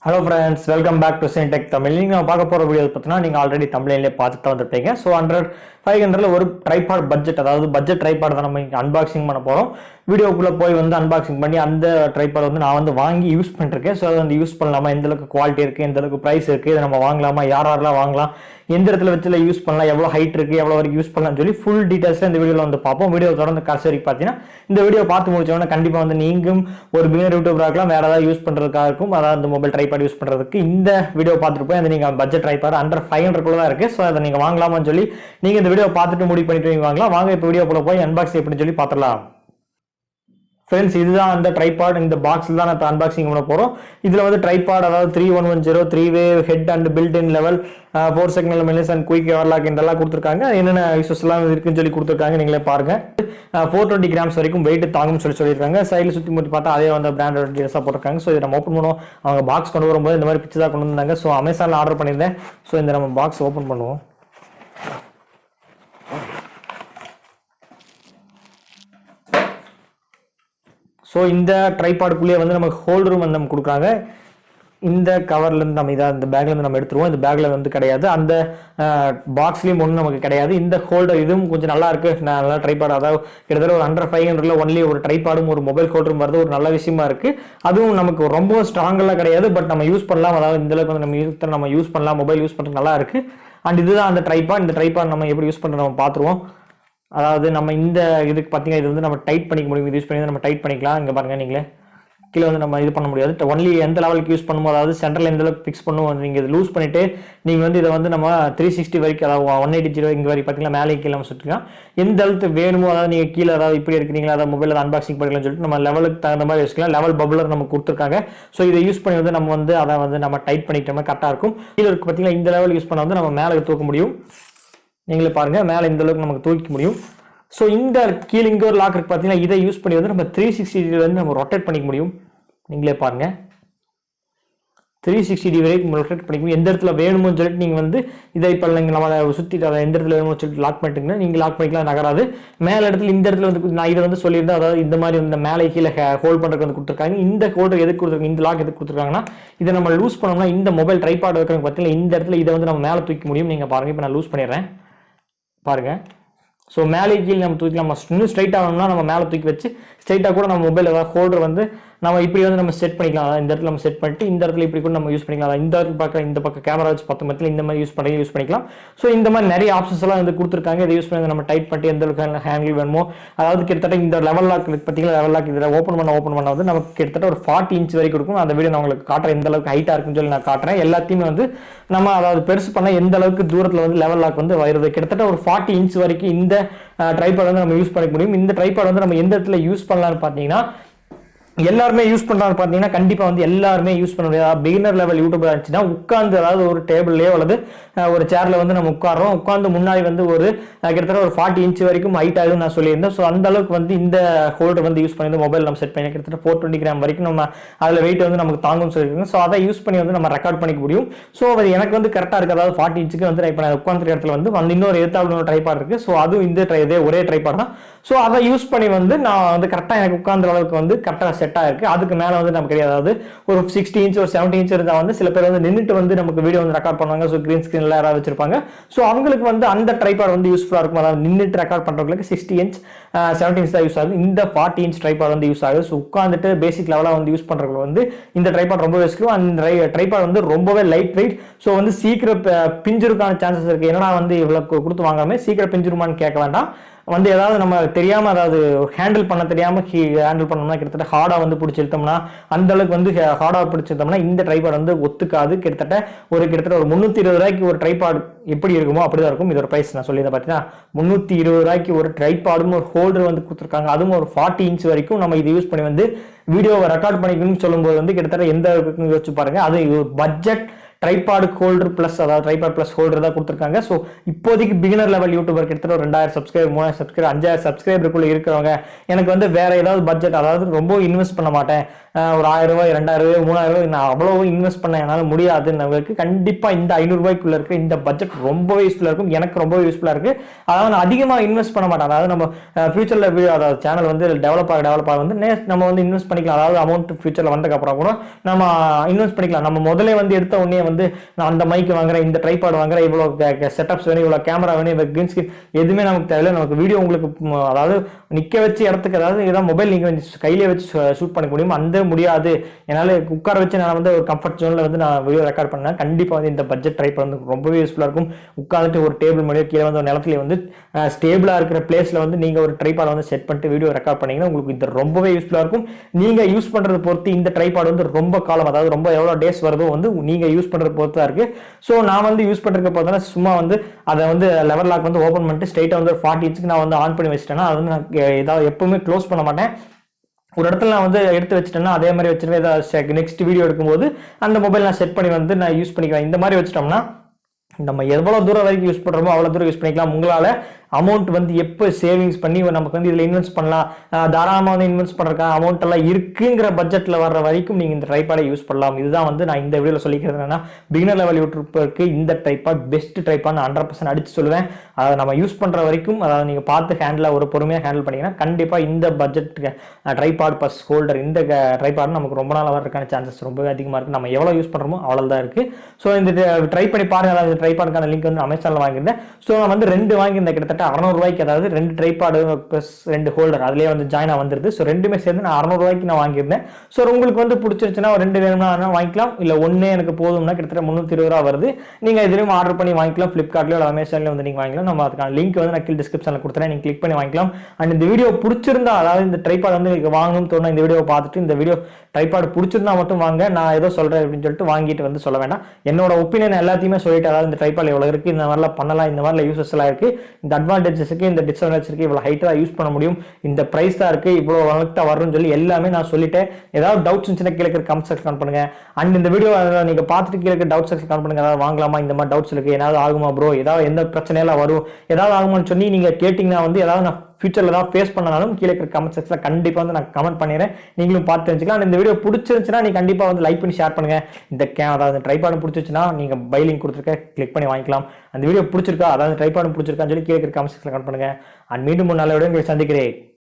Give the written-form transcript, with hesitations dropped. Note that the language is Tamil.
Hello friends, welcome back to Syntech Tamil. நீங்க பார்க்க போற வீடியோ பார்த்தீங்கன்னா நீங்க ஆல்ரெடி தம்ப்நெயிலே பார்த்துட்டு வந்துட்டீங்க. ஸோ 500ல ஒரு ட்ரைபாட் பட்ஜெட், அதாவது பட்ஜெட் ட்ரைபாட் தான் நம்ம இங்கே அன்பாக்சிங் பண்ண போறோம். வீடியோக்குள்ள போய் அன்பாக்சிங் பண்ணி அந்த ட்ரைபாட் நான் வாங்கி யூஸ் பண்ணிருக்கேன். ஸோ அதை யூஸ் பண்ணலாமா, எந்த அளவுக்கு குவாலிட்டி இருக்கு, எந்த அளவுக்கு பிரைஸ் இருக்கு, இதை நம்ம வாங்கலாமா, யாரெல்லாம் வாங்கலாம், எந்த இடத்துல வச்சு யூஸ் பண்ணலாம், எவ்வளோ ஹைட் இருக்கு, எவ்வளோ வரைக்கும் யூஸ் பண்ணலாம்னு சொல்லி ஃபுல் டீடைல்ஸ் இந்த வீடியோவில் பார்ப்போம். வீடியோ தொடர்ந்து கடைசி வரைக்கும் பார்த்தீங்கன்னா இந்த வீடியோ பார்த்து முடிச்சோன்னா கண்டிப்பாக நீங்களும் ஒரு பிகினர் யூடியூபராக இருக்கலாம், வேற ஏதாவது யூஸ் பண்றதுக்காக இருக்கும், அதாவது இந்த மொபைல் ட்ரைபாட் யூஸ் பண்றதுக்கு இந்த வீடியோ பார்த்துட்டு போய் நீங்க பட்ஜெட் ட்ரைபாட் அண்டர் 500 தான் இருக்கு. ஸோ அதை நீங்க வாங்கலாமான்னு சொல்லி நீங்க இந்த வீடியோ பார்த்துட்டு முடிவு பண்ணிட்டு வாங்கலாம். வாங்க இப்போ வீடியோ போய் அன்பாக்சிங் எப்படின்னு சொல்லி பார்த்துடலாம். ஃப்ரெண்ட்ஸ், இதுதான் அந்த ட்ரைபாட். இந்த பாக்ஸ்ல தான் நான் அன்பாக்சிங் பண்ண போறோம். இதுல ட்ரைபாட், அதாவது 3110 3-way head and built in level 4 second மெலிஸ் அண்ட் குயிக் எவர்லாக் இதெல்லாம் கொடுத்துருக்காங்க. என்னென்ன யூசஸ் எல்லாம் இருக்குன்னு சொல்லி கொடுத்துருக்காங்க, நீங்களே பாருங்க. 420 கிராம்ஸ் வரைக்கும் வெயிட் தாங்கும்னு சொல்லியிருக்காங்க. சைடில் சுற்றி முற்றி பார்த்தா அதே பிராண்டோட டீடைல்ஸாக போட்டிருக்காங்க. ஸோ இதை நம்ம ஓப்பன் பண்ணுவோம். அவங்க பாக்ஸ் கொண்டு வரும்போது இந்த மாதிரி பிக்சர் தான் கொண்டு வந்தாங்க. ஸோ அமேசானில் ஆர்டர் பண்ணியிருந்தேன். ஸோ இந்த நம்ம பாக்ஸ் ஓப்பன் பண்ணுவோம். ஸோ இந்த ட்ரைபாடுக்குள்ளேயே நமக்கு ஹோல்டரும் நம்ம கொடுக்குறாங்க. இந்த கவர்லேருந்து நம்ம இந்த பேக்லேருந்து நம்ம எடுத்துருவோம். இந்த பேக்கில் கிடையாது, அந்த பாக்ஸ்லேயும் ஒன்றும் நமக்கு கிடையாது. இந்த ஹோல்டர் இதுவும் கொஞ்சம் நல்லா இருக்கு. நல்லா ட்ரைபாட், அதாவது கிட்டத்தட்ட ஒரு அண்டர் 500ல ஒன்லி ஒரு ட்ரைபாடும் ஒரு மொபைல் ஹோல்டரும் வருது, ஒரு நல்ல விஷயமா இருக்கு. அதுவும் நமக்கு ரொம்ப ஸ்ட்ராங்கெல்லாம் கிடையாது, பட் நம்ம யூஸ் பண்ணலாம். அதாவது இந்த அளவுக்கு நம்ம யூஸ் பண்ணலாம், மொபைல் யூஸ் பண்ணுறது நல்லா இருக்கு. அண்ட் இதுதான் அந்த ட்ரைபாட். இந்த ட்ரைபாட் நம்ம எப்படி யூஸ் பண்ணுறது நம்ம பார்த்துருவோம். அதாவது நம்ம இந்த இதுக்கு பார்த்தீங்கன்னா இது நம்ம டைட் பண்ணிக்க முடியும். இது யூஸ் பண்ணி நம்ம டைட் பண்ணிக்கலாம். இங்கே பாருங்க, நீங்களே கீழே நம்ம இது பண்ண முடியாது. ஒன்லி எந்த லெவலுக்கு யூஸ் பண்ணும்போது, அதாவது சென்டரில் எந்த அளவுக்கு ஃபிக்ஸ் பண்ணுவோம், நீங்கள் இது லூஸ் பண்ணிட்டு நீங்கள் இதை நம்ம 360 வரைக்கும், அதாவது 180 இங்கே வரைக்கும் பார்த்தீங்கன்னா மேலே கீழே நம்ம சுற்றிக்கலாம். எந்த அளவுக்கு வேணுமோ, அதாவது நீங்கள் கீழே அதாவது இப்படி இருக்கிறீங்களா, அதாவது மொபைலில் அன்பாக்சிங் பண்ணிக்கலாம்னு சொல்லிட்டு நம்ம லெவலுக்கு தகுந்த மாதிரி வச்சுக்கலாம். லெவல் பபுலர் நம்ம கொடுத்துருக்காங்க. ஸோ இதை யூஸ் பண்ணி நம்ம அதை நம்ம டைட் பண்ணிட்டோம்னா கரெக்டாக இருக்கும். கீழே இருக்கு பார்த்தீங்கன்னா இந்த லெவல் யூஸ் பண்ண நம்ம மேலே தூக்க முடியும். நீங்களே பாருங்க, மேலே இந்த அளவுக்கு நமக்கு தூக்க முடியும். ஸோ இந்த கீழே இங்கே ஒரு லாக் இருக்கு பார்த்தீங்கன்னா, இதை யூஸ் பண்ணி நம்ம 360 நம்ம ரொட்டேட் பண்ணிக்க முடியும். நீங்களே பாருங்க, 360 வரைக்கும் ரொட்டேட் பண்ணிக்க எந்த இடத்துல வேணுமோன்னு சொல்லிட்டு நீங்கள் இதை இப்போ நம்ம சுற்றிட்டு அதை எந்த இடத்துல வேணுமோ சொல்லிட்டு லாக் பண்ணிட்டீங்கன்னா நீங்கள் லாக் பண்ணிக்கலாம், நகராது. மேலே இடத்துல இந்த இடத்துல நான் இதை சொல்லியிருந்தேன். அதாவது இந்த மாதிரி இந்த மேலே கீழே ஹோல்ட் பண்ணுறதுக்கு கொடுத்துருக்காங்க. இந்த ஹோல்டர் எதுக்கு கொடுத்துருக்காங்க, இந்த லாக் எதுக்கு கொடுத்துருக்காங்கன்னா, இதை நம்ம லூஸ் பண்ணோம்னா இந்த மொபைல் ட்ரைபாட் வைக்கிறது பார்த்தீங்கன்னா இந்த இடத்துல இதை நம்ம மேலே தூக்கி முடியும். நீங்கள் பாருங்க, இப்போ நான் லூஸ் பண்ணிடுறேன் பாருங்க. ஸோ மேலே கீழே நம்ம தூக்கி நம்ம இன்னும் ஸ்ட்ரைட் ஆகணும்னா நம்ம மேலே தூக்கி வச்சு ஸ்ட்ரைட்டாக கூட நம்ம மொபைல் ஏதாவது ஹோல்டர் நம்ம இப்படி நம்ம செட் பண்ணிக்கலாம். அதாவது இந்த இடத்துல நம்ம செட் பண்ணிட்டு இந்த இடத்துல இப்படி கூட நம்ம யூஸ் பண்ணிக்கலாம். இந்த இடத்துல பார்க்க இந்த பக்கம் கேமரா வச்சு 10 மத்தியில் இந்த மாதிரி யூஸ் பண்ணிக்கலாம். ஸோ இந்த மாதிரி நிறைய ஆப்ஷன்ஸ் எல்லாம் கொடுத்துருக்காங்க. இதை யூஸ் பண்ணி நம்ம டைட் பண்ணிட்டு எந்த அளவுக்கு ஹேண்டில் வேணுமோ, அதாவது கிட்டத்தட்ட இந்த லெவல் லாக் பார்த்தீங்கன்னா லெவல் லாக் இதில் ஓப்பன் பண்ண நமக்கு கிட்டத்தட்ட ஒரு 40 இன்ச் வரைக்கும் இருக்கும். அந்த வீடியோ நான் உங்களுக்கு காட்டுறேன், எந்த அளவுக்கு ஹைட்டாக இருக்குன்னு சொல்லி நான் காட்டுறேன். எல்லாத்தையுமே நம்ம அதாவது பெருசு பண்ண எந்த அளவுக்கு தூரத்தில் லெவல் லாக் வருது. கிட்டத்தட்ட ஒரு 40 இன்ச் வரைக்கும் இந்த ட்ரைபாட் நம்ம யூஸ் பண்ணிக்க முடியும். இந்த ட்ரைபாட் நம்ம எந்த இடத்துல யூஸ் பண்ணலாம்னு பார்த்தீங்கன்னா, எல்லாருமே யூஸ் பண்றாங்க பார்த்தீங்கன்னா, கண்டிப்பா எல்லாருமே யூஸ் பண்ண முடியாது. பிகினர் லெவல் யூடியூபர் ஆச்சுன்னா உட்காந்து, அதாவது ஒரு டேபிள்லயோ அல்லது ஒரு சேர்ல நம்ம உட்காரோம். உட்காந்து முன்னாடி ஒரு கிட்டத்தட்ட ஒரு 40 இன்ச் வரைக்கும் ஹைட் ஆகுதுன்னு நான் சொல்லியிருந்தேன். ஸோ அந்த அளவுக்கு இந்த ஹோல்டர் யூஸ் பண்ணி மொபைல் நம்ம செட் பண்ணி கிட்டத்தட்ட 420 கிராம் வரைக்கும் நம்ம அதில் வெயிட் நமக்கு தாங்கும்னு சொல்லியிருக்கோம். ஸோ அதை யூஸ் பண்ணி நம்ம ரெக்கார்ட் பண்ணிக்க முடியும். ஸோ அது எனக்கு கரெக்டாக இருக்குது. அதாவது 40 இன்ச்சுக்கு இப்போ நான் உட்காந்துருக்க இடத்துல இன்னொரு எதிர்த்தாப்புல ட்ரைபாட் இருக்கு. ஸோ அதுவும் இந்த ஒரே ட்ரைபாட் தான். ஸோ அதை யூஸ் பண்ணி நான் கரெக்டாக எனக்கு உட்கார்ந்த அளவுக்கு கரெக்டாக செட் ஆயிருக்கு. அதுக்கு மேலே நமக்கு கிடையாது. அதாவது ஒரு 60 இன்ச் ஒரு 70 இன்ச் இருந்தால் சில பேர் நின்றுட்டு நமக்கு வீடியோ ரெக்கார்ட் பண்ணுவாங்க. ஸோ கிரீன் ஸ்கிரீன்ல யாராவது வச்சிருப்பாங்க. ஸோ அவங்களுக்கு அந்த ட்ரைபாட் யூஸ்ஃபுல்லாக இருக்கும். அதாவது நின்றுட்டு ரெக்கார்ட் பண்றவங்களுக்கு 60 இன்ச் 70 இன்ச் தான் யூஸ் ஆகுது. இந்த 40 இன்ச் ட்ரைபாட் யூஸ் ஆகுது. ஸோ உட்காந்துட்டு பேசிக் லெவலாக யூஸ் பண்றவங்க இந்த ட்ரைபாட் ரொம்ப யூஸ்ஃபுல். அந்த ட்ரைபாட் ரொம்பவே லைட் வெயிட். ஸோ சீக்கிரம் பிஞ்சிருக்கான சான்சஸ் இருக்கு. ஏன்னா இவ்வளவு கொடுத்து வாங்காம சீக்கிரம் பிஞ்சிருமான்னு கேட்க வேண்டாம். ஏதாவது நம்ம தெரியாம, அதாவது ஹேண்டில் பண்ண தெரியாம ஹேண்டில் பண்ணோம்னா கிட்டத்தட்ட ஹார்டா பிடிச்சி இழுத்தோம்னா, அந்த அளவுக்கு ஹார்டா பிடிச்சிருந்தோம்னா இந்த ட்ரைபாட் ஒத்துக்காது. கிட்டத்தட்ட ஒரு 320 ரூபாய்க்கு ஒரு ட்ரைபாட் எப்படி இருக்குமோ அப்படிதான் இருக்கும். இதோட பிரைஸ் நான் சொல்லி பார்த்தீங்கன்னா 320 ரூபாய்க்கு ஒரு ட்ரைபாடும் ஒரு ஹோல்டர் கொடுத்துருக்காங்க. அதுவும் ஒரு 40 இன்ச் வரைக்கும் நம்ம இதை யூஸ் பண்ணி வீடியோவை ரெக்கார்ட் பண்ணிக்கணும்னு சொல்லும்போது கிட்டத்தட்ட எந்த யோசிச்சு பாருங்க. அது பட்ஜெட் ட்ரைபாட் ஹோல்டர் பிளஸ், அதாவது ட்ரைபாட் பிளஸ் ஹோல்டர் தான் கொடுத்துருக்காங்க. ஸோ இப்போதைக்கு பிகினர் லெவல் யூடியூபர் கிட்டத்தட்ட ஒரு 2000 சப்ஸ்கிரைபர் 3000 சப்ஸ்கிரைபர் 5000 சப்ஸ்கிரைபருக்குள்ள இருக்கிறவங்க எனக்கு வேற ஏதாவது பட்ஜெட், அதாவது ரொம்ப இன்வெஸ்ட் பண்ண மாட்டேன், ஒரு 1000 ரூபாய் 2000 ரூபாய் 3000 ரூபாய் நான் அவ்வளவு இன்வெஸ்ட் பண்ண என்னால் முடியாது. நமக்கு கண்டிப்பா இந்த 500 ரூபாய்க்குள்ள இருக்க இந்த பட்ஜெட் ரொம்பவே யூஸ்ஃபுல்லா இருக்கும். எனக்கு ரொம்ப யூஸ்ஃபுல்லா இருக்கு. அதாவது நான் அதிகமா இன்வெஸ்ட் பண்ண மாட்டேன். அதாவது நம்ம ஃபியூச்சர்ல அதாவது சேனல் வந்து டெவலப் ஆக வந்து நம்ம வந்து இன்வெஸ்ட் பண்ணிக்கலாம். அதாவது அமௌண்ட் ஃபியூச்சர்ல வந்ததுக்கு அப்புறம் கூட நம்ம இன்வெஸ்ட் பண்ணிக்கலாம். நம்ம முதல்ல வந்து எடுத்த உடனே வந்து நான் அந்த மைக் வாங்குறேன், இந்த ட்ரைபாட் வாங்குறேன், இவ்வளவு செட்டப்ஸ் வேணும், இவ்வளவு கேமரா வேணும், இவ்வளவு கிரீன் ஸ்கிரீன் எதுவுமே நமக்கு தேவையில்லை. நமக்கு வீடியோ உங்களுக்கு அதாவது நிக்க வச்சு இடத்துக்கு, அதாவது இதான் மொபைல் நீங்க கையிலே வச்சு ஷூட் பண்ணிக்க முடியும். அந்த முடியாது என்னால உட்கார வச்சு நான் வந்து ஒரு கம்ஃபர்ட் ஜோன்ல வந்து நான் வீடியோ ரெக்கார்ட் பண்ணேன். கண்டிப்பா வந்து இந்த பட்ஜெட் ட்ரைபாட் வந்து ரொம்பவே யூஸ்ஃபுல்லா இருக்கும். உட்காந்துட்டு ஒரு டேபிள் மேலே கீழே வந்து ஒரு நிலத்துல வந்து ஸ்டேபிளா இருக்கிற பிளேஸ்ல வந்து நீங்க ஒரு ட்ரைபாட் வந்து செட் பண்ணிட்டு வீடியோ ரெக்கார்ட் பண்ணீங்கன்னா உங்களுக்கு இது ரொம்பவே யூஸ்ஃபுல்லா இருக்கும். நீங்க யூஸ் பண்றது பொறுத்து இந்த ட்ரைபாட் வந்து ரொம்ப காலம், அதாவது ரொம்ப எவ்வளவு டேஸ் வருதோ வந்து நீங்க யூஸ் பண்றது பொறுத்து தான் இருக்கு. ஸோ நான் வந்து யூஸ் பண்றதுக்கு பார்த்தா சும்மா வந்து அதை வந்து லெவர் லாக் வந்து ஓப்பன் பண்ணிட்டு ஸ்ட்ரைட்டா வந்து 40 இன்ச்சுக்கு நான் வந்து ஆன் பண்ணி வச்சிட்டேன்னா அது வந்து நான் ஏதாவது எப்பவுமே க்ளோஸ் பண்ண மாட்டேன். ஒரு இடத்துல நான் வந்து எடுத்து வச்சிட்டேன்னா அதே மாதிரி வச்சிருவேன். ஏதாவது நெக்ஸ்ட் வீடியோ எடுக்கும்போது அந்த மொபைல் நான் செட் பண்ணி வந்து நான் யூஸ் பண்ணிக்குவேன். இந்த மாதிரி வச்சிட்டோம்னா நம்ம எவ்வளவு தூரம் வரைக்கும் யூஸ் பண்றோமோ அவ்வளவு தூரம் யூஸ் பண்ணிக்கலாம். உங்களால அமௌண்ட் வந்து எப்போ சேவிங்ஸ் பண்ணி நமக்கு வந்து இதில் இன்வெஸ்ட் பண்ணலாம், தாராளமாக வந்து இன்வெஸ்ட் பண்ணுறதுக்கான அமௌண்ட் எல்லாம் இருக்குங்கிற பட்ஜெட்டில் வர்ற வரைக்கும் நீங்கள் இந்த ட்ரைபாடை யூஸ் பண்ணலாம். இதுதான் வந்து நான் இந்த வீடியோவில் சொல்லிக்கிறது என்னன்னா, பிகினர் லெவல் யூடியூபருக்கு இந்த ட்ரைபாட் பெஸ்ட் ட்ரைபாட் 100% அடிச்சு சொல்லுவேன். அதை நம்ம யூஸ் பண்ணுற வரைக்கும், அதாவது நீங்கள் பார்த்து ஹேண்டில் ஒரு பொறுமையாக ஹேண்டில் பண்ணிங்கன்னா கண்டிப்பாக இந்த பட்ஜெட் ட்ரைபாட் ப்ளஸ் ஹோல்டர் இந்த ட்ரைபாட் நமக்கு ரொம்ப நாள் வர்றதுக்கான சான்சஸ் ரொம்பவே அதிகமாக இருக்குது. நம்ம எவ்வளோ யூஸ் பண்ணுறோமோ அவ்வளோ தான் இருக்குது. ஸோ இந்த ட்ரை பண்ணி பாருங்க. அதாவது ட்ரைபாடுக்கான லிங்க் வந்து அமேசானில் வாங்கியிருந்தேன். ஸோ நான் வந்து 2 வாங்கியிருந்தேன் கிட்டத்தட்ட 600 ரூபாய்க்கு. அதாவது 2 ட்ரைபாடு பிளஸ் 2 ஹோல்டர் அதுலயே வந்து ஜாயினா வந்துருது. ஸோ ரெண்டுமே சேர்ந்து நான் 600 ரூபாய்க்கு நான் வாங்கியிருந்தேன். ஸோ உங்களுக்கு வந்து பிடிச்சிருச்சுன்னா 2 வேணும்னா வாங்கிக்கலாம். இல்லை ஒன்னே எனக்கு போதும்னா கிட்டத்தட்ட 320 ரூபா வருது. நீங்க இதுலயும் ஆர்டர் பண்ணி வாங்கிக்கலாம். பிளிப்கார்ட்லயோ இல்லை அமேசான்லயோ வந்து நீங்க வாங்கிக்கலாம். நம்ம அதுக்கான லிங்க் வந்து நான் கீழே டிஸ்கிரிப்ஷன்ல கொடுத்துறேன். நீங்க கிளிக் பண்ணி வாங்கிக்கலாம். அண்ட் இந்த வீடியோ பிடிச்சிருந்தா, அதாவது இந்த ட்ரைபாட் வந்து வாங்கணும்னு தோணும், இந்த வீடியோ பார்த்துட்டு இந்த வீடியோ ட்ரைபாட் பிடிச்சிருந்தா மட்டும் வாங்க. நான் ஏதோ சொல்றேன் அப்படின்னு சொல்லிட்டு வாங்கிட்டு வந்து சொல்ல வேண்டாம். என்னோட ஒப்பீனியன் எல்லாத்தையுமே சொல்லிட்டு, அதாவது இந்த ட்ரைபாட் எவ்வளவு இருக்கு, இந்த மாதிரிலாம் பண்ணலாம், இந்த மாதிரி யூசஸ் எல்லாம் இருக்கு, இந்த அட்வான்டேஜஸ் இருக்கு, இந்த டிஸ்அட்வான்டேஜ் இருக்கு, இவ்வளவு ஹைட்டா யூஸ் பண்ண முடியும், இந்த பிரைஸ் தான் இருக்கு, இவ்வளவு வளர்த்தா வரும்னு சொல்லி எல்லாமே நான் சொல்லிட்டேன். ஏதாவது டவுட்ஸ் இருந்துச்சுன்னா கீழே கமெண்ட் செக்ஷன் பண்ணுங்க. அண்ட் இந்த வீடியோ நீங்க பார்த்துட்டு கீழே டவுட் செக்ஷன் கமெண்ட் பண்ணுங்க. ஏதாவது வாங்கலாமா, இந்த மாதிரி டவுட்ஸ் இருக்கு, ஏதாவது ஆகுமா ப்ரோ, ஏதாவது எந்த பிரச்சனையெல்லாம் வரும், ஏதாவது ஆகுமான்னு சொல்லி நீங்க கேட்டீங்கன்னா வந்து ஏதாவது நான் ஃபியூச்சர்ல ஏதாவது ஃபேஸ் பண்ணனாலும் கீழே இருக்கிற கமெண்ட் செக்ஷன்ல கண்டிப்பா வந்து நான் கமெண்ட் பண்ணிடுறேன். நீங்களும் பார்த்து தெரிஞ்சுக்கலாம். இந்த வீடியோ பிடிச்சிருந்துச்சுன்னா நீங்க கண்டிப்பா வந்து லைக் பண்ணி ஷேர் பண்ணுங்க. இந்த அதாவது ட்ரைபாட் பிடிச்சிருச்சுன்னா நீங்க பை லிங்க் கொடுத்துருக்க கிளிக் பண்ணி வாங்கிக்கலாம். அந்த வீடியோ பிடிச்சிருக்கா, அதாவது ட்ரைபாட் பிடிச்சிருக்கான்னு சொல்லி கீழே இருக்கிற கமெண்ட் செக்ஷன்ல கமெண்ட் பண்ணுங்க. அண்ட் மீண்டும் ஒரு நல்ல வீடியோ உங்களை சந்திக்கிறேன்.